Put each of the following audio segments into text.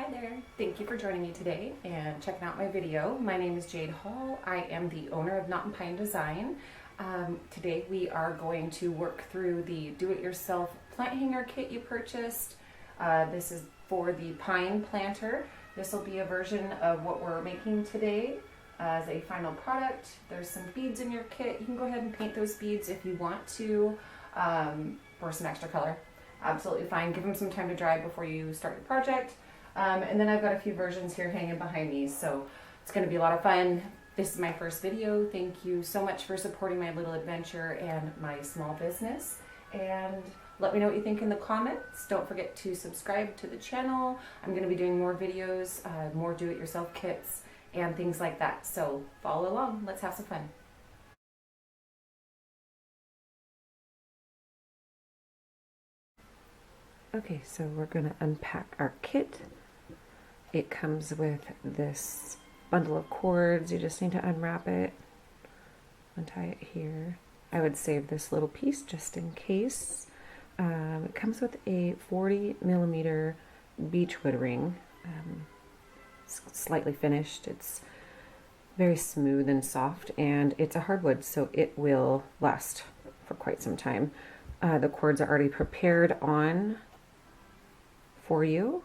Hi there, thank you for joining me today and checking out my video. My name is Jade Hall. I am the owner of Knot and Pine Design. Today we are going to work through the do-it-yourself plant hanger kit you purchased. This is for the pine planter. This will be a version of what we're making today as a final product. There's some beads in your kit. You can go ahead and paint those beads if you want to for some extra color. Absolutely fine. Give them some time to dry before you start your project. And then I've got a few versions here hanging behind me, so it's going to be a lot of fun. This is my first video. Thank you so much for supporting my little adventure and my small business. And let me know what you think in the comments. Don't forget to subscribe to the channel. I'm going to be doing more videos, more do-it-yourself kits, and things like that. So follow along. Let's have some fun. Okay, so we're going to unpack our kit. It comes with this bundle of cords. You just need to unwrap it, untie it here. I would save this little piece just in case. It comes with a 40mm beechwood ring. It's slightly finished. It's very smooth and soft, and it's a hardwood, so it will last for quite some time. The cords are already prepared on for you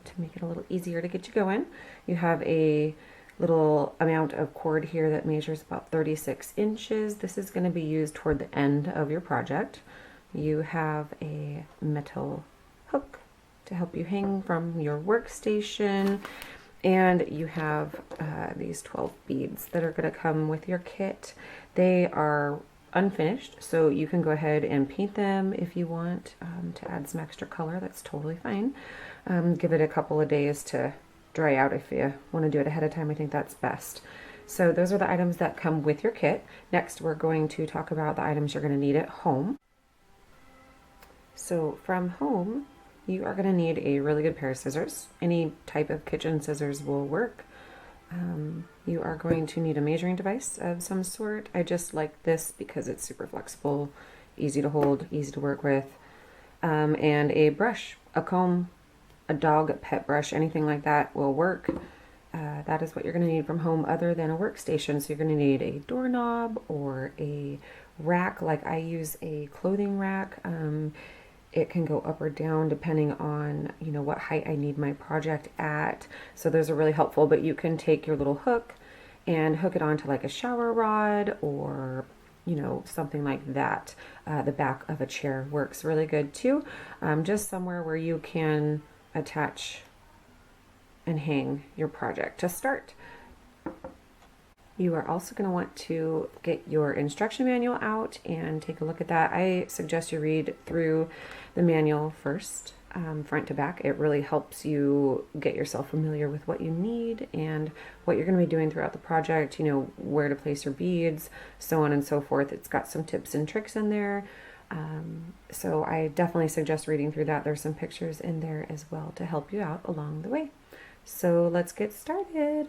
to make it a little easier to get you going. You have a little amount of cord here that measures about 36 inches. This is going to be used toward the end of your project. You have a metal hook to help you hang from your workstation, and you have these 12 beads that are going to come with your kit. They are unfinished, so you can go ahead and paint them if you want to add some extra color. That's totally fine. Give it a couple of days to dry out if you want to do it ahead of time. I think that's best. So those are the items that come with your kit. Next, we're going to talk about the items you're going to need at home. So from home, you are going to need a really good pair of scissors. Any type of kitchen scissors will work. You are going to need a measuring device of some sort. I just like this because it's super flexible, easy to hold, easy to work with, and a brush, a comb, a dog pet brush, anything like that will work. That is what you're going to need from home other than a workstation. So you're going to need a doorknob or a rack. Like I use a clothing rack. It can go up or down depending on, you know, what height I need my project at. So those are really helpful, but you can take your little hook and hook it onto like a shower rod or, you know, something like that. The back of a chair works really good too. Just somewhere where you can attach and hang your project to start. You are also going to want to get your instruction manual out and take a look at that. I suggest you read through the manual first, front to back. It really helps you get yourself familiar with what you need and what you're going to be doing throughout the project, you know, where to place your beads, so on and so forth. It's got some tips and tricks in there. So I definitely suggest reading through that. There's some pictures in there as well to help you out along the way. So let's get started.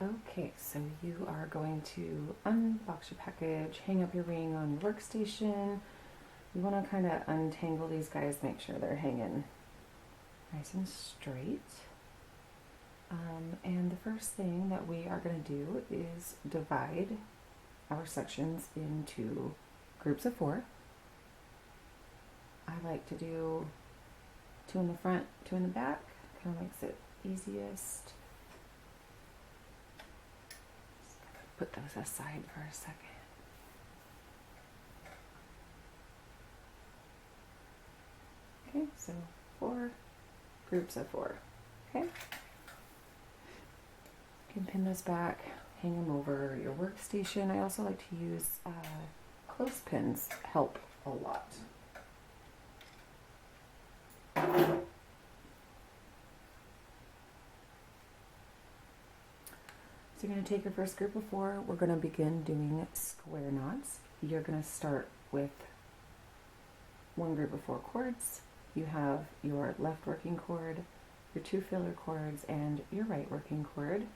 Okay, so you are going to unbox your package, hang up your ring on your workstation. You want to kind of untangle these guys, make sure they're hanging nice and straight. And the first thing that we are going to do is divide our sections into groups of 4. I like to do 2 in the front, 2 in the back. Kind of makes it easiest. Put those aside for a second. Okay, so 4 groups of 4. Okay. You can pin those back, hang them over your workstation. I also like to use clothespins, help a lot. So you're going to take your first group of 4. We're going to begin doing square knots. You're going to start with one group of 4 cords. You have your left working cord, your 2 filler cords, and your right working cord.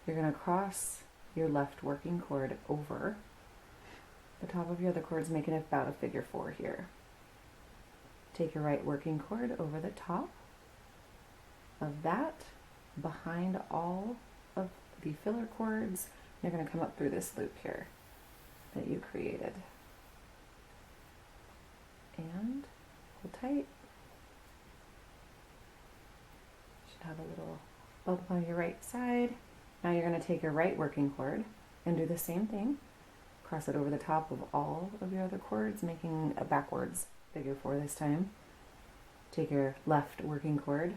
You're going to cross your left working cord over the top of your other cords, making about a figure 4 here. Take your right working cord over the top of that, behind all of the filler cords. You're going to come up through this loop here that you created. And hold tight. Should have a little bump on your right side. Now you're going to take your right working cord and do the same thing. Cross it over the top of all of your other cords, making a backwards figure 4 this time. Take your left working cord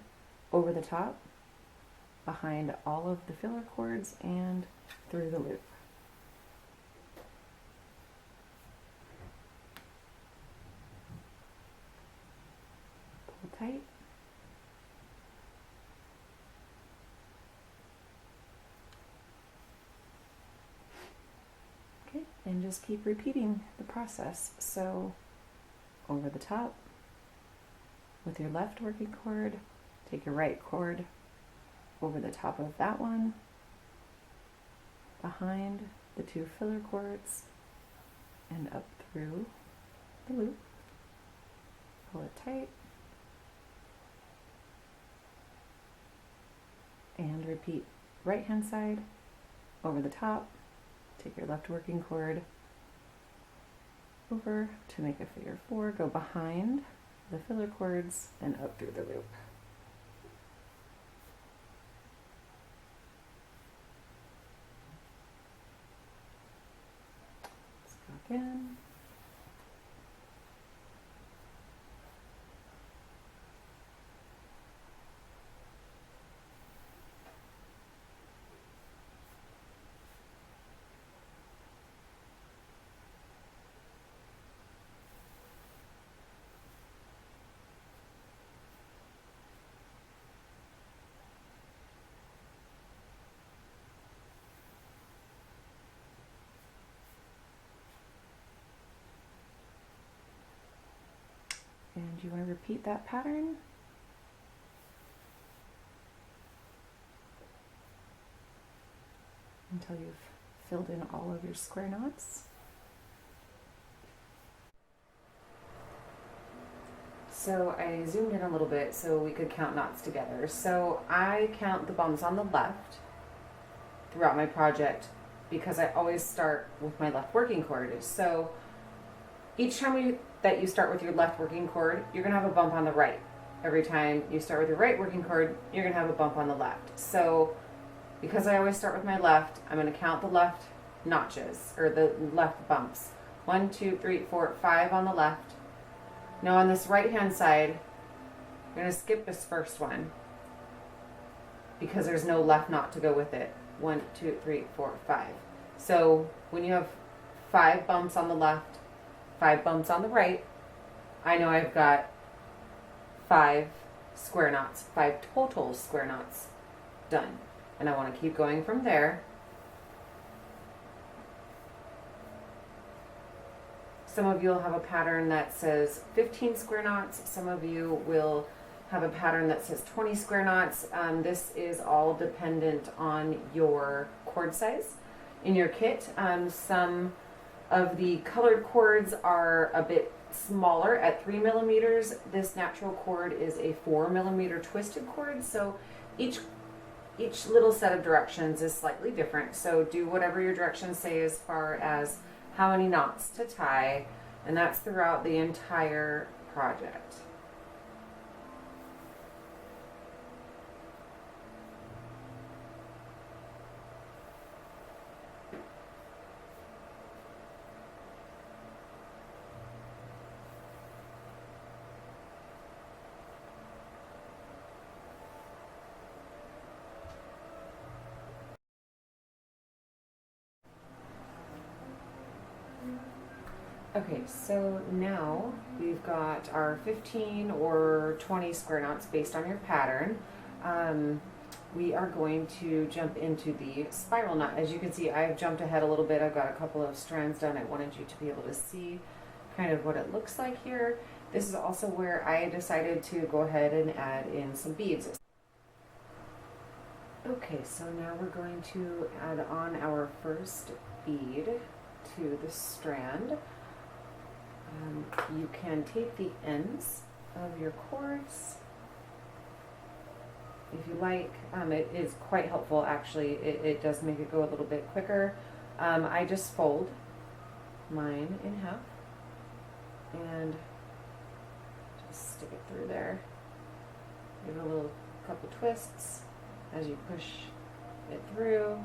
over the top, behind all of the filler cords, and through the loop. Pull tight. Okay, and just keep repeating the process. So over the top with your left working cord, take your right cord over the top of that one, behind the 2 filler cords, and up through the loop. Pull it tight. And repeat right hand side over the top. Take your left working cord over to make a figure 4. Go behind the filler cords and up through the loop. Let's go again. And you want to repeat that pattern until you've filled in all of your square knots. So I zoomed in a little bit so we could count knots together. So I count the bumps on the left throughout my project because I always start with my left working cord. So each time that you start with your left working cord, you're going to have a bump on the right. Every time you start with your right working cord, you're going to have a bump on the left. So because I always start with my left, I'm going to count the left notches, or the left bumps. 1, 2, 3, 4, 5 on the left. Now on this right hand side, I'm going to skip this first one because there's no left knot to go with it. 1, 2, 3, 4, 5. So when you have 5 bumps on the left, 5 bumps on the right, I know I've got 5 square knots, 5 total square knots done. And I want to keep going from there. Some of you will have a pattern that says 15 square knots. Some of you will have a pattern that says 20 square knots. This is all dependent on your cord size in your kit. Some of the colored cords are a bit smaller at 3 millimeters. This natural cord is a 4 millimeter twisted cord. So each little set of directions is slightly different. So do whatever your directions say as far as how many knots to tie, and that's throughout the entire project. Okay, so now we've got our 15 or 20 square knots based on your pattern. We are going to jump into the spiral knot. As you can see, I've jumped ahead a little bit. I've got a couple of strands done. I wanted you to be able to see kind of what it looks like here. This is also where I decided to go ahead and add in some beads. Okay, so now we're going to add on our first bead to the strand. You can tape the ends of your cords. If you like, it is quite helpful actually. It does make it go a little bit quicker. I just fold mine in half and just stick it through there. Give it a little couple twists as you push it through.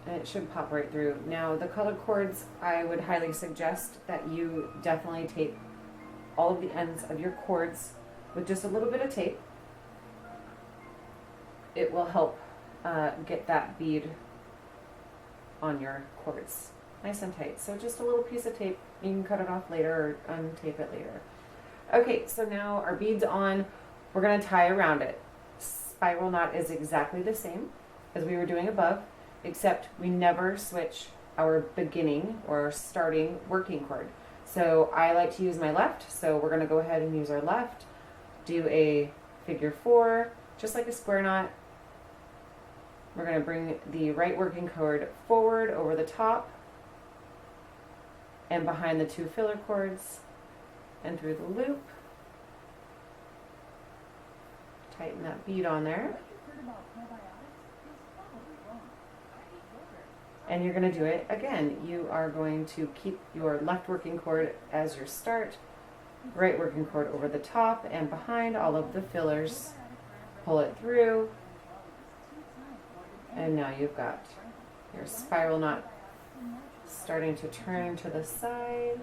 And it should pop right through. Now the colored cords, I would highly suggest that you definitely tape all of the ends of your cords with just a little bit of tape. It will help get that bead on your cords nice and tight. So just a little piece of tape. You can cut it off later or untape it later. Okay, so now our bead's on. We're going to tie around it. Spiral knot is exactly the same as we were doing above, except we never switch our beginning or starting working cord. So I like to use my left, so we're going to go ahead and use our left. Do a figure 4, just like a square knot. We're going to bring the right working cord forward over the top and behind the 2 filler cords and through the loop. Tighten that bead on there. And you're going to do it again. You are going to keep your left working cord as your start, right working cord over the top and behind all of the fillers. Pull it through. And now you've got your spiral knot starting to turn to the side.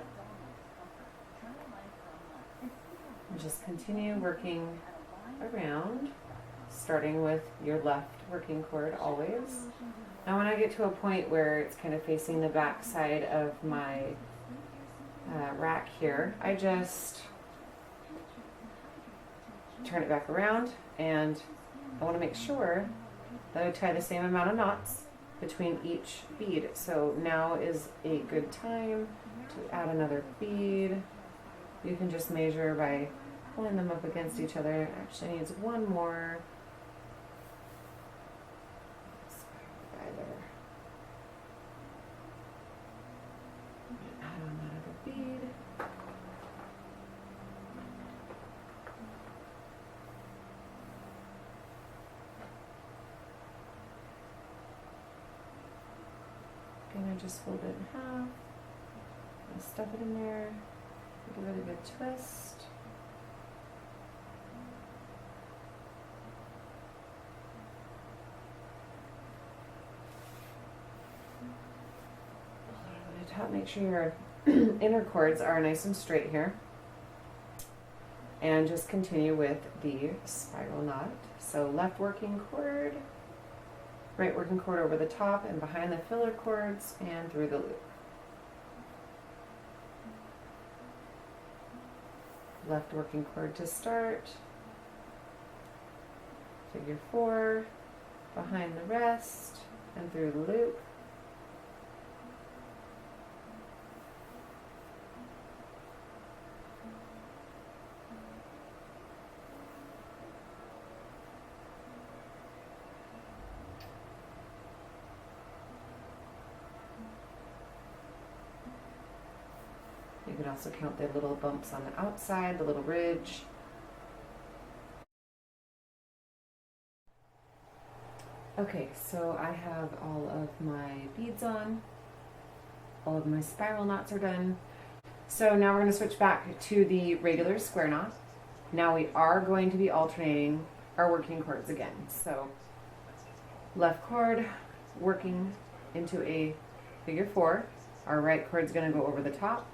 And just continue working around, starting with your left working cord always. Now when I get to a point where it's kind of facing the back side of my rack here, I just turn it back around, and I want to make sure that I tie the same amount of knots between each bead. So now is a good time to add another bead. You can just measure by pulling them up against each other. It actually needs one more. Add another bead. Gonna just fold it in half. And stuff it in there. Give it a really good twist. Top, make sure your inner cords are nice and straight here, and just continue with the spiral knot. So left working cord, right working cord over the top and behind the filler cords and through the loop. Left working cord to start, figure 4, behind the rest and through the loop. You can also count the little bumps on the outside, the little ridge. Okay, so I have all of my beads on. All of my spiral knots are done. So now we're going to switch back to the regular square knot. Now we are going to be alternating our working cords again. So left cord working into a figure 4. Our right cord's going to go over the top,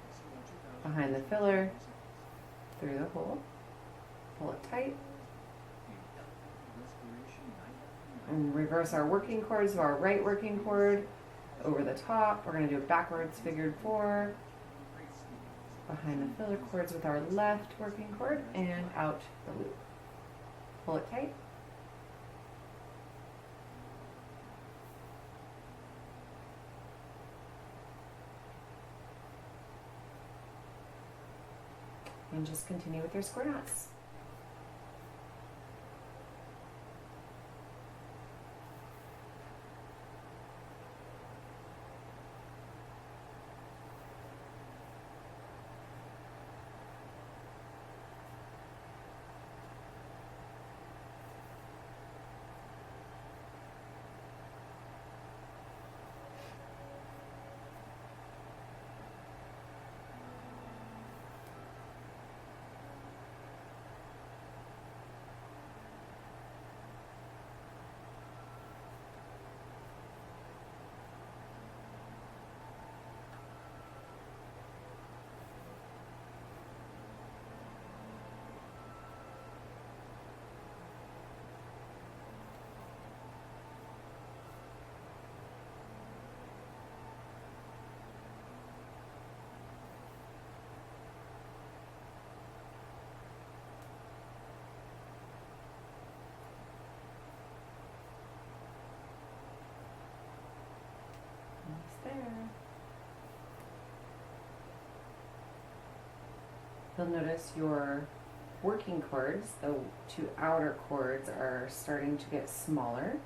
behind the filler, through the hole, pull it tight, and reverse our working cord, so our right working cord over the top. We're going to do it backwards, figured 4, behind the filler cords with our left working cord, and out the loop. Pull it tight. And just continue with your square knots. you'll notice your working cords, the two outer cords, are starting to get smaller,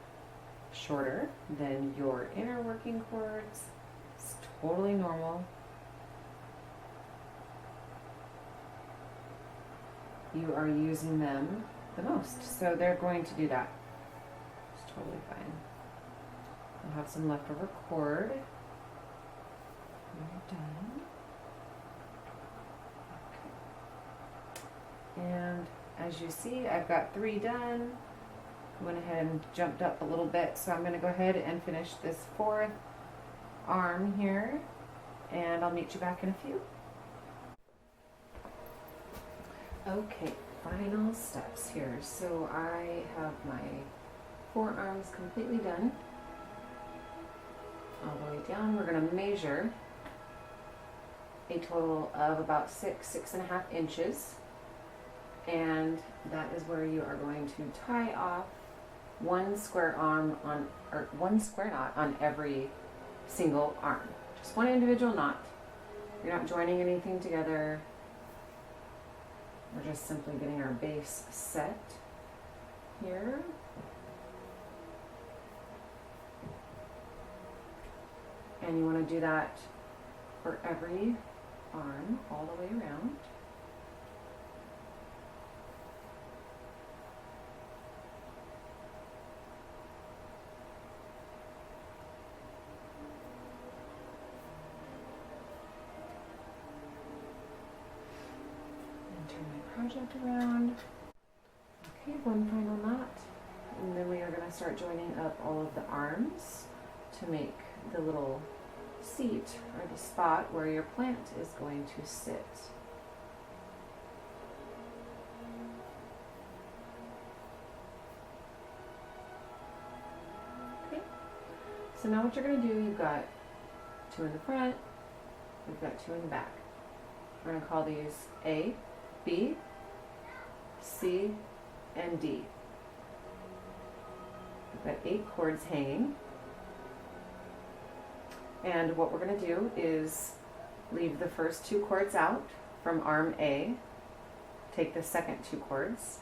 shorter than your inner working cords. It's totally normal. You are using them the most, so they're going to do that. It's totally fine. I'll have some leftover cord. You're done. Okay. And as you see, I've got 3 done. I went ahead and jumped up a little bit, so I'm going to go ahead and finish this 4th arm here, and I'll meet you back in a few. Okay, final steps here. So I have my 4 arms completely done. All the way down, we're going to measure a total of about 6.5 inches. And that is where you are going to tie off 1 square arm on, or 1 square knot on every single arm. Just 1 individual knot. You're not joining anything together. We're just simply getting our base set here. And you want to do that for every arm all the way around. And turn my project around. Okay, 1 final knot. And then we are going to start joining up all of the arms to make the little seat or the spot where your plant is going to sit. Okay, so now what you're going to do, you've got 2 in the front, we've got 2 in the back. We're going to call these A, B, C, and D. We've got 8 cords hanging. And what we're going to do is leave the first 2 cords out from arm A, take the second 2 cords,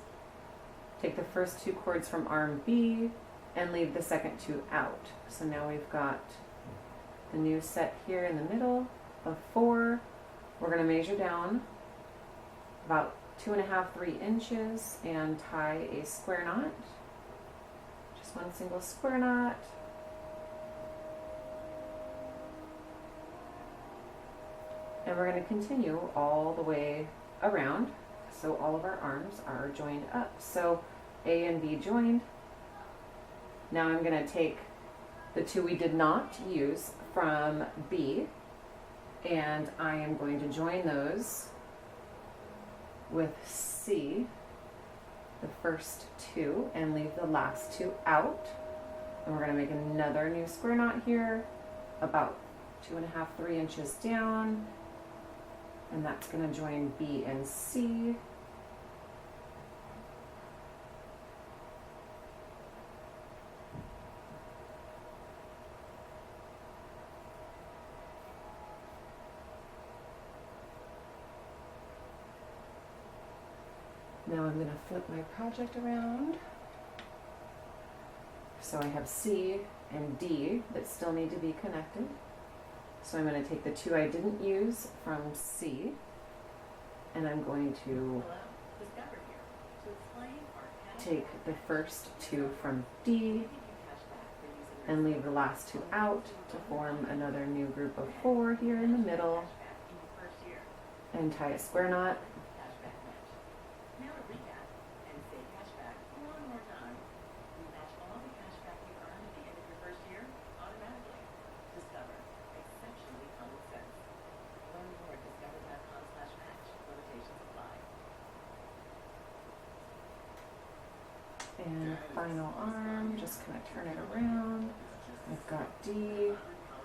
take the first 2 cords from arm B, and leave the second 2 out. So now we've got the new set here in the middle of 4. We're going to measure down about 2.5–3 inches and tie a square knot. Just 1 single square knot. And we're going to continue all the way around, so all of our arms are joined up. So A and B joined. Now I'm going to take the 2 we did not use from B, and I am going to join those with C, the first 2, and leave the last 2 out. And we're going to make another new square knot here, about 2.5–3 inches down. And that's going to join B and C. Now I'm going to flip my project around. So I have C and D that still need to be connected. So I'm going to take the 2 I didn't use from C, and I'm going to take the first 2 from D and leave the last 2 out to form another new group of 4 here in the middle, and tie a square knot. And final arm, just kind of turn it around. I've got D,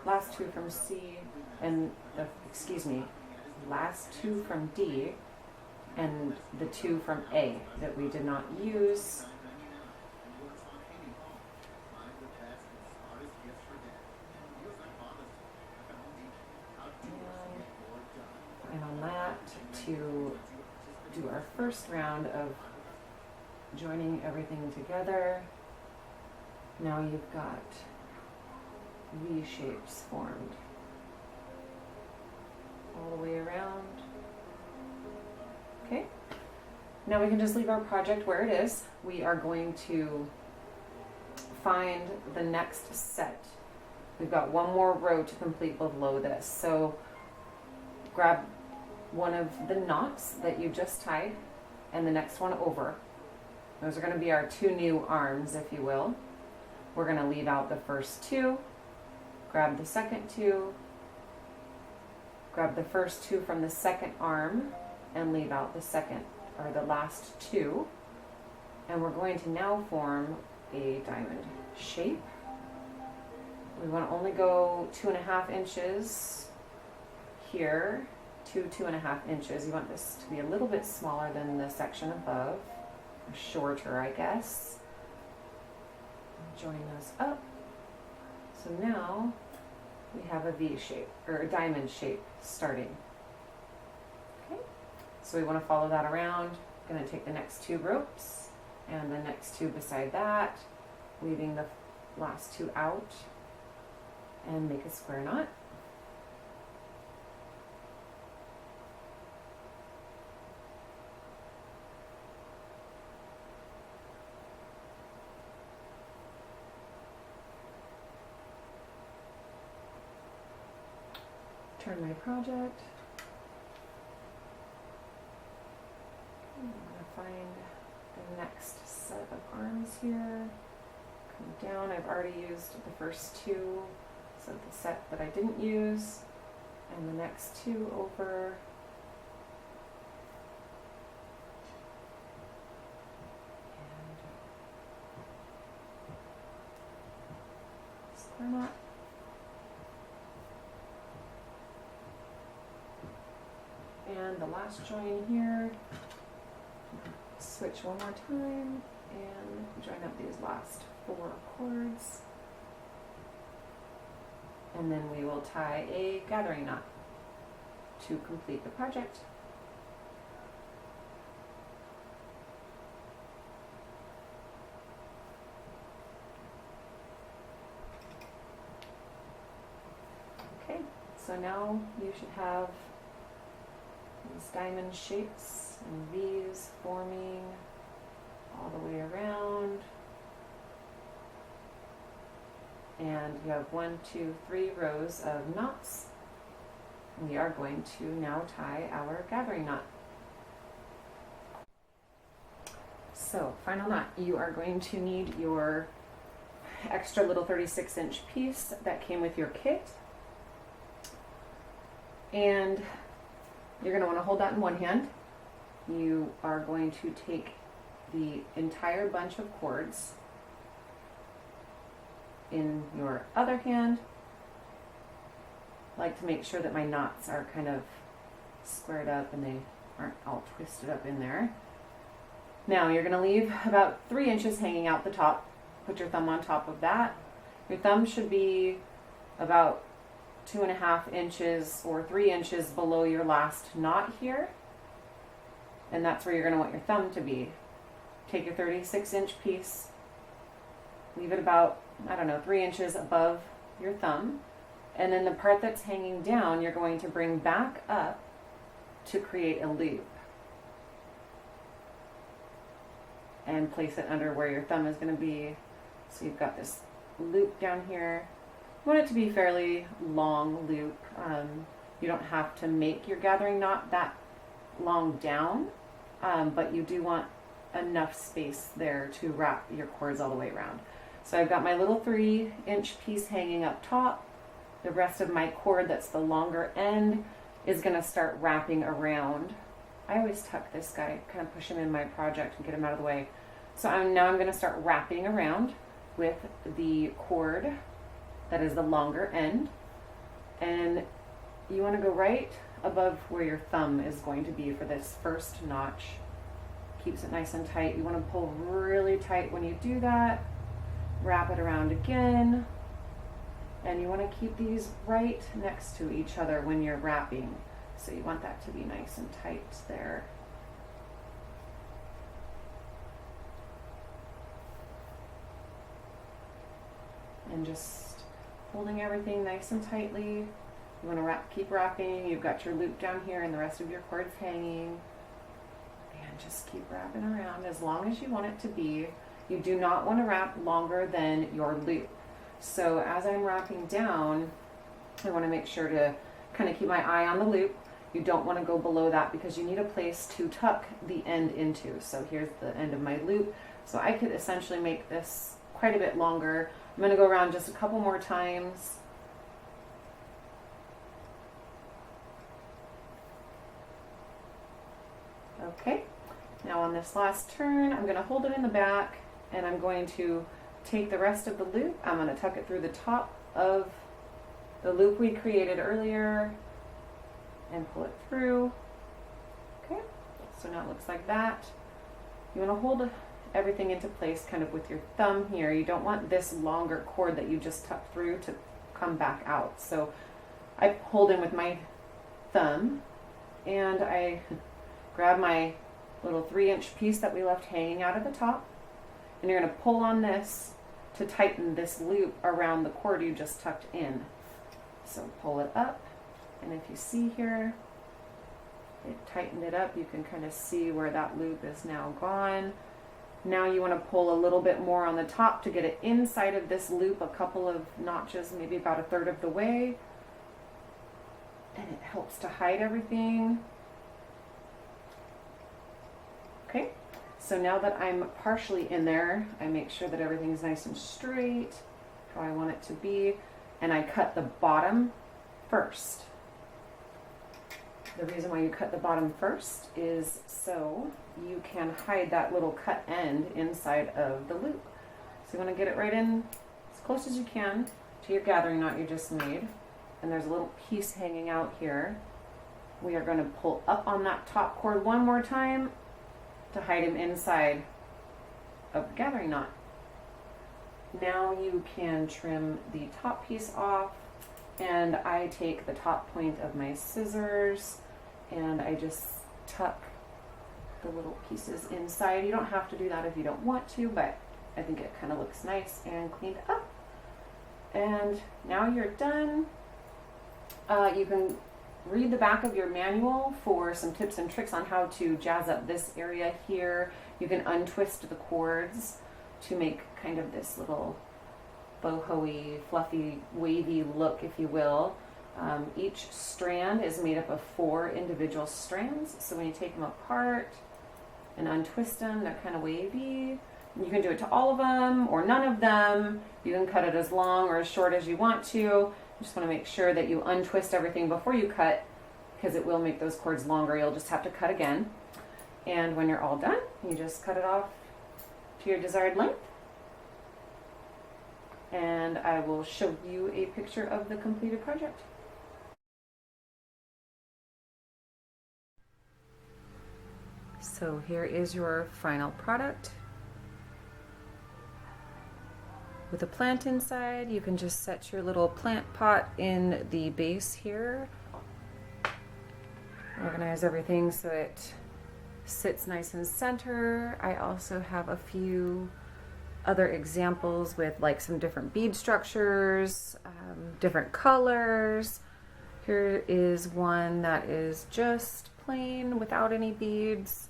last 2 from C, and last 2 from D, and the 2 from A that we did not use. And on that, to do our first round of joining everything together. Now you've got V shapes formed all the way around. Okay, now we can just leave our project where it is. We are going to find the next set. We've got one more row to complete below this. So grab one of the knots that you just tied and the next one over. Those are going to be our two new arms, if you will. We're going to leave out the first two, grab the second two, grab the first two from the second arm, and leave out the second, or the last two. And we're going to now form a diamond shape. We want to only go 2.5 inches here, 2.5 inches. You want this to be a little bit smaller than the section above, or shorter, I guess. Join those up. So now we have a V shape, or a diamond shape starting. Okay, so we want to follow that around. I'm going to take the next two ropes and the next two beside that, leaving the last two out, and make a square knot. Turn my project. I'm going to find the next set of arms here. Come down. I've already used the first two, so the set that I didn't use, and the next two over. And square knot. And the last join here, switch one more time and join up these last 4 cords. And then we will tie a gathering knot to complete the project. Okay, so now you should have these diamond shapes and V's forming all the way around. And you have 1, 2, 3 rows of knots. We are going to now tie our gathering knot. So, final knot. You are going to need your extra little 36-inch piece that came with your kit. And you're going to want to hold that in one hand. You are going to take the entire bunch of cords in your other hand. I like to make sure that my knots are kind of squared up and they aren't all twisted up in there. Now you're going to leave about 3 inches hanging out the top. Put your thumb on top of that. Your thumb should be about 2.5 inches or 3 inches below your last knot here. And that's where you're going to want your thumb to be. Take your 36-inch piece, leave it about, 3 inches above your thumb. And then the part that's hanging down, you're going to bring back up to create a loop. And place it under where your thumb is going to be. So you've got this loop down here. You want it to be fairly long loop. You don't have to make your gathering knot that long down, but you do want enough space there to wrap your cords all the way around. So I've got my little 3-inch piece hanging up top. The rest of my cord that's the longer end is going to start wrapping around. I always tuck this guy, kind of push him in my project and get him out of the way. So now I'm going to start wrapping around with the cord that is the longer end. And you want to go right above where your thumb is going to be for this first notch. Keeps it nice and tight. You want to pull really tight when you do that. Wrap it around again. And you want to keep these right next to each other when you're wrapping. So you want that to be nice and tight there. and just holding everything nice and tightly. You want to keep wrapping. You've got your loop down here and the rest of your cord's hanging. And just keep wrapping around as long as you want it to be. You do not want to wrap longer than your loop. So as I'm wrapping down, I want to make sure to kind of keep my eye on the loop. You don't want to go below that because you need a place to tuck the end into. So here's the end of my loop. So I could essentially make this quite a bit longer. I'm going to go around just a couple more times. Okay, now on this last turn, I'm going to hold it in the back and I'm going to take the rest of the loop. I'm going to tuck it through the top of the loop we created earlier and pull it through. Okay, so now it looks like that. You want to hold everything into place kind of with your thumb here. You don't want this longer cord that you just tucked through to come back out. So I hold in with my thumb and I grab my little 3-inch piece that we left hanging out at the top, and you're going to pull on this to tighten this loop around the cord you just tucked in. So pull it up, and if you see here, it tightened it up. You can kind of see where that loop is now gone. Now you want to pull a little bit more on the top to get it inside of this loop, a couple of notches, maybe about 1/3 of the way, and it helps to hide everything. Okay, so now that I'm partially in there, I make sure that everything's nice and straight, how I want it to be, and I cut the bottom first. The reason why you cut the bottom first is so you can hide that little cut end inside of the loop. So you want to get it right in as close as you can to your gathering knot you just made, and there's a little piece hanging out here. We are going to pull up on that top cord one more time to hide him inside of the gathering knot. Now you can trim the top piece off, and I take the top point of my scissors and I just tuck the little pieces inside. You don't have to do that if you don't want to, but I think it kind of looks nice and cleaned up. And now you're done. You can read the back of your manual for some tips and tricks on how to jazz up this area here. You can untwist the cords to make kind of this little boho-y, fluffy, wavy look, if you will. Each strand is made up of 4 individual strands, so when you take them apart and untwist them, they're kind of wavy. You can do it to all of them or none of them. You can cut it as long or as short as you want to. You just want to make sure that you untwist everything before you cut, because it will make those cords longer. You'll just have to cut again. And when you're all done, you just cut it off to your desired length. And I will show you a picture of the completed project. So here is your final product. With a plant inside, you can just set your little plant pot in the base here. Organize everything so it sits nice in center. I also have a few other examples with like some different bead structures, different colors. Here is one that is just plain without any beads.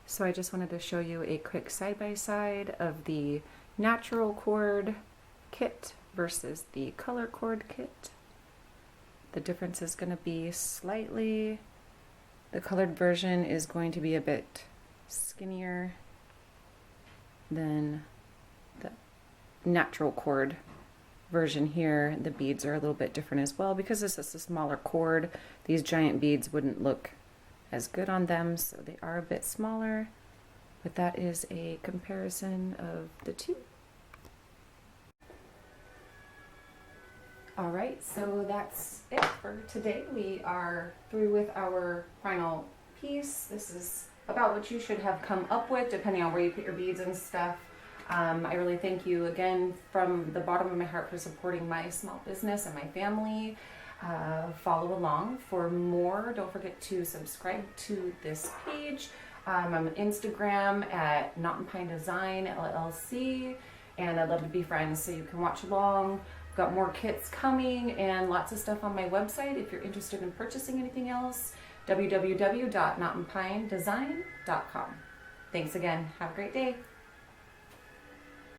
So I just wanted to show you a quick side-by-side of the natural cord kit versus the color cord kit. The difference is going to be slightly, the colored version is going to be a bit skinnier than the natural cord version here. The beads are a little bit different as well because this is a smaller cord. These giant beads wouldn't look as good on them, so they are a bit smaller, but that is a comparison of the two. All right, so that's it for today. We are through with our final piece. This is about what you should have come up with depending on where you put your beads and stuff. I really thank you again from the bottom of my heart for supporting my small business and my family. Follow along for more. Don't forget to subscribe to this page. I'm on Instagram at Knot and Pine Design LLC, and I'd love to be friends, so you can watch along. I've got more kits coming and lots of stuff on my website if you're interested in purchasing anything else. www.mountainpinedesign.com. Thanks again. Have a great day.